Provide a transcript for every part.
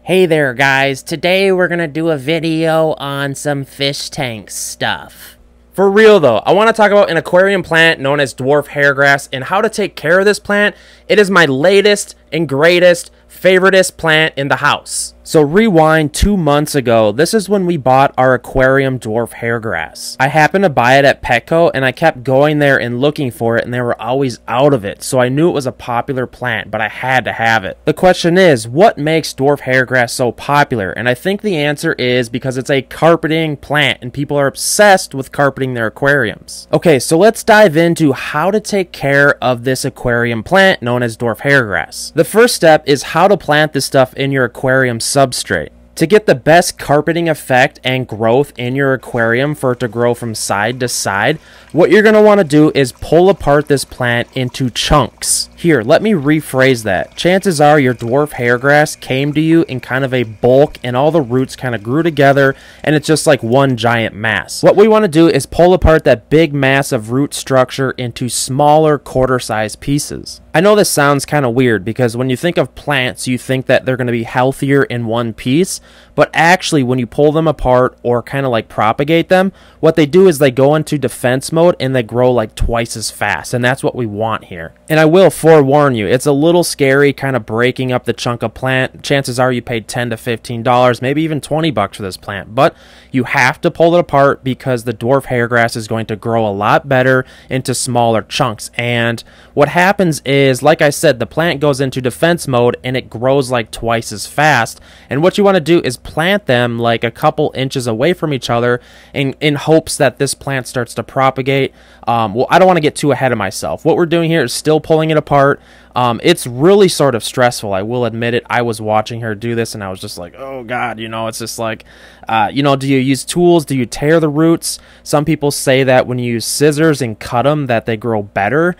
Hey there guys, today we're gonna do a video on some fish tank stuff. For real though, I want to talk about an aquarium plant known as dwarf hairgrass and how to take care of this plant. It is my latest and greatest, favoriteest plant in the house. So rewind 2 months ago, this is when we bought our aquarium dwarf hairgrass. I happened to buy it at Petco and I kept going there and looking for it and they were always out of it. So I knew it was a popular plant, but I had to have it. The question is, what makes dwarf hairgrass so popular? And I think the answer is because it's a carpeting plant and people are obsessed with carpeting their aquariums. Okay, so let's dive into how to take care of this aquarium plant known as dwarf hairgrass. The first step is how to plant this stuff in your aquarium substrate. To get the best carpeting effect and growth in your aquarium for it to grow from side to side, what you're going to want to do is pull apart this plant into chunks. Here, let me rephrase that. Chances are your dwarf hairgrass came to you in kind of a bulk and all the roots kind of grew together and it's just like one giant mass. What we want to do is pull apart that big mass of root structure into smaller quarter-sized pieces. I know this sounds kind of weird because when you think of plants, you think that they're going to be healthier in one piece, but actually when you pull them apart or kind of like propagate them, what they do is they go into defense mode and they grow like twice as fast, and that's what we want here. And I will forewarn you, it's a little scary kind of breaking up the chunk of plant. Chances are you paid $10 to $15, maybe even $20 for this plant, but you have to pull it apart because the dwarf hairgrass is going to grow a lot better into smaller chunks. And what happens is, like I said, the plant goes into defense mode and it grows like twice as fast. And what you want to do is plant them like a couple inches away from each other in hopes that this plant starts to propagate. Well, I don't want to get too ahead of myself. What we're doing here is still pulling it apart. It's really sort of stressful, I will admit it. I was watching her do this and I was just like, oh God, you know, it's just like, you know, do you use tools? Do you tear the roots? Some people say that when you use scissors and cut them that they grow better.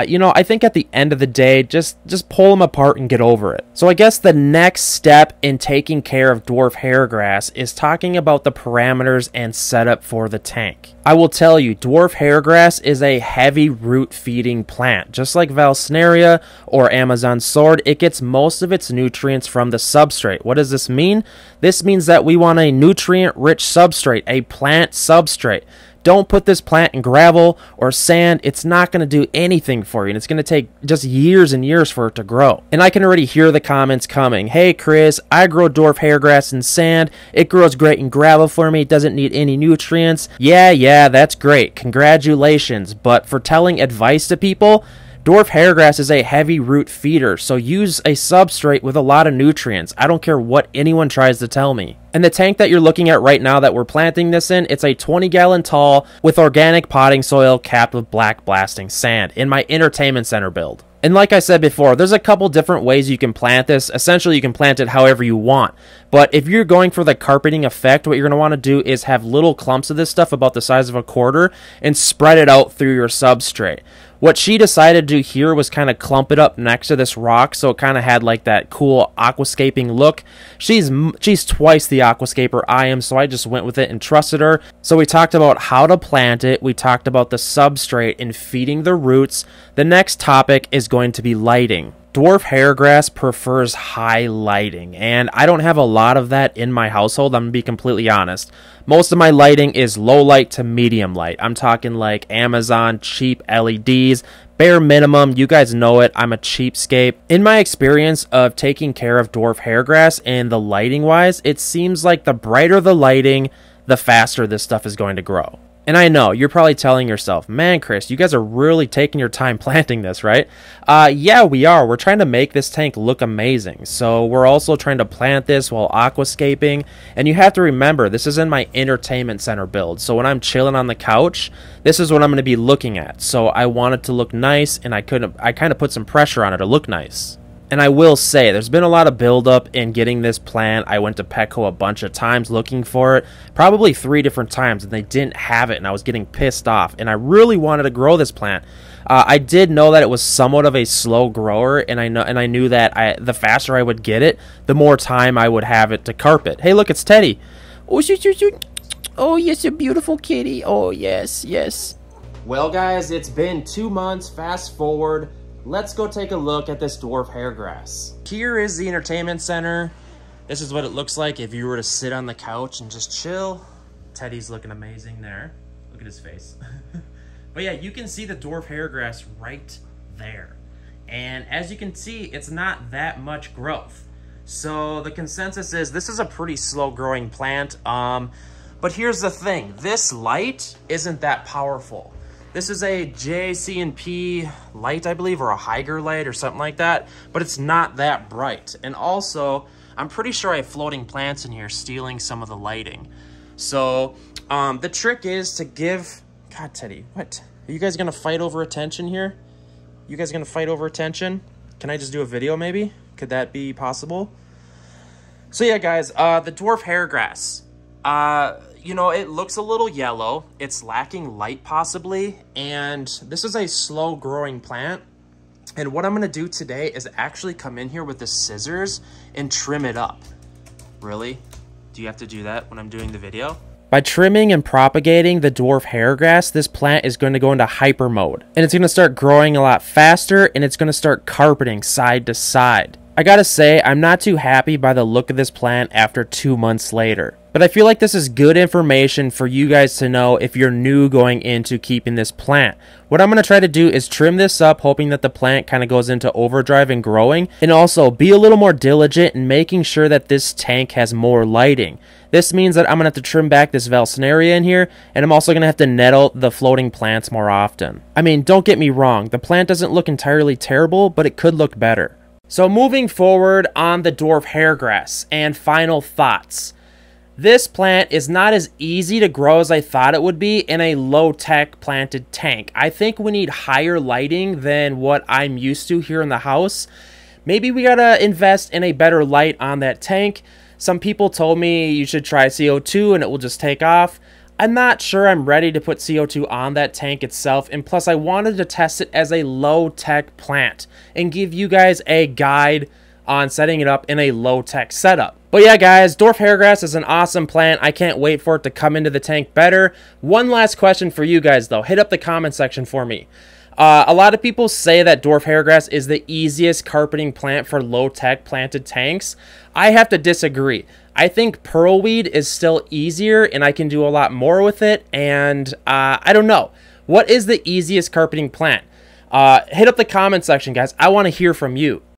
You know, I think at the end of the day, just pull them apart and get over it. So I guess the next step in taking care of dwarf hairgrass is talking about the parameters and setup for the tank. I will tell you, dwarf hairgrass is a heavy root feeding plant. Just like Valsneria or Amazon sword, it gets most of its nutrients from the substrate. What does this mean? This means that we want a nutrient-rich substrate, a plant substrate. Don't put this plant in gravel or sand. It's not going to do anything for you, and it's going to take just years and years for it to grow. And I can already hear the comments coming. Hey Chris, I grow dwarf hairgrass in sand. It grows great in gravel for me. It doesn't need any nutrients. Yeah, that's great. Congratulations. But for telling advice to people, dwarf hairgrass is a heavy root feeder, so use a substrate with a lot of nutrients. I don't care what anyone tries to tell me. And the tank that you're looking at right now that we're planting this in, it's a 20-gallon tall with organic potting soil capped with black blasting sand in my entertainment center build. And like I said before, there's a couple different ways you can plant this. Essentially, you can plant it however you want. But if you're going for the carpeting effect, what you're going to want to do is have little clumps of this stuff about the size of a quarter and spread it out through your substrate. What she decided to do here was kind of clump it up next to this rock, so it kind of had like that cool aquascaping look. She's twice the aquascaper I am, so I just went with it and trusted her. So we talked about how to plant it. We talked about the substrate and feeding the roots. The next topic is going to be lighting. Dwarf hairgrass prefers high lighting, and I don't have a lot of that in my household. I'm going to be completely honest. Most of my lighting is low light to medium light. I'm talking like Amazon cheap LEDs, bare minimum. You guys know it. I'm a cheapskate. In my experience of taking care of dwarf hairgrass and the lighting wise, it seems like the brighter the lighting, the faster this stuff is going to grow. And I know, you're probably telling yourself, man, Chris, you guys are really taking your time planting this, right? Yeah, we are. We're trying to make this tank look amazing. So we're also trying to plant this while aquascaping. And you have to remember, this is in my entertainment center build. So when I'm chilling on the couch, this is what I'm going to be looking at. So I want it to look nice, and I kind of put some pressure on it to look nice. And I will say, there's been a lot of buildup in getting this plant. I went to Petco a bunch of times looking for it, probably 3 different times, and they didn't have it, and I was getting pissed off. And I really wanted to grow this plant. I did know that it was somewhat of a slow grower, and I knew that the faster I would get it, the more time I would have it to carpet. Hey, look, it's Teddy. Oh, oh yes, a beautiful kitty. Oh, yes. Well, guys, it's been 2 months. Fast forward. Let's go take a look at this dwarf hairgrass. Here is the entertainment center. This is what it looks like if you were to sit on the couch and just chill. Teddy's looking amazing there. Look at his face. But yeah, you can see the dwarf hairgrass right there. And as you can see, it's not that much growth. So the consensus is this is a pretty slow growing plant. But here's the thing, this light isn't that powerful. This is a JCNP light, I believe, or a Haiger light or something like that, but it's not that bright. And also, I'm pretty sure I have floating plants in here stealing some of the lighting. So the trick is to give, God, Teddy, what? Are you guys gonna fight over attention here? You guys gonna fight over attention? Can I just do a video maybe? Could that be possible? So yeah, guys, the dwarf hairgrass. You know, it looks a little yellow. It's lacking light possibly. And this is a slow growing plant. And what I'm gonna do today is actually come in here with the scissors and trim it up. Really? Do you have to do that when I'm doing the video? By trimming and propagating the dwarf hairgrass, this plant is going to go into hyper mode. And it's going to start growing a lot faster, and it's going to start carpeting side to side. I gotta say, I'm not too happy by the look of this plant after 2 months later. But I feel like this is good information for you guys to know if you're new going into keeping this plant. What I'm going to try to do is trim this up, hoping that the plant kind of goes into overdrive and growing. And also be a little more diligent in making sure that this tank has more lighting. This means that I'm going to have to trim back this Valsinaria in here, and I'm also going to have to nettle the floating plants more often. I mean, don't get me wrong, the plant doesn't look entirely terrible, but it could look better. So moving forward on the dwarf hairgrass and final thoughts. This plant is not as easy to grow as I thought it would be in a low-tech planted tank. I think we need higher lighting than what I'm used to here in the house. Maybe we gotta invest in a better light on that tank. Some people told me you should try CO2 and it will just take off. I'm not sure I'm ready to put CO2 on that tank itself, and plus I wanted to test it as a low-tech plant and give you guys a guide on setting it up in a low-tech setup. But yeah, guys, dwarf hairgrass is an awesome plant. I can't wait for it to come into the tank better. One last question for you guys, though. Hit up the comment section for me. A lot of people say that dwarf hairgrass is the easiest carpeting plant for low-tech planted tanks. I have to disagree. I think pearlweed is still easier, and I can do a lot more with it, and I don't know. What is the easiest carpeting plant? Hit up the comment section, guys. I want to hear from you.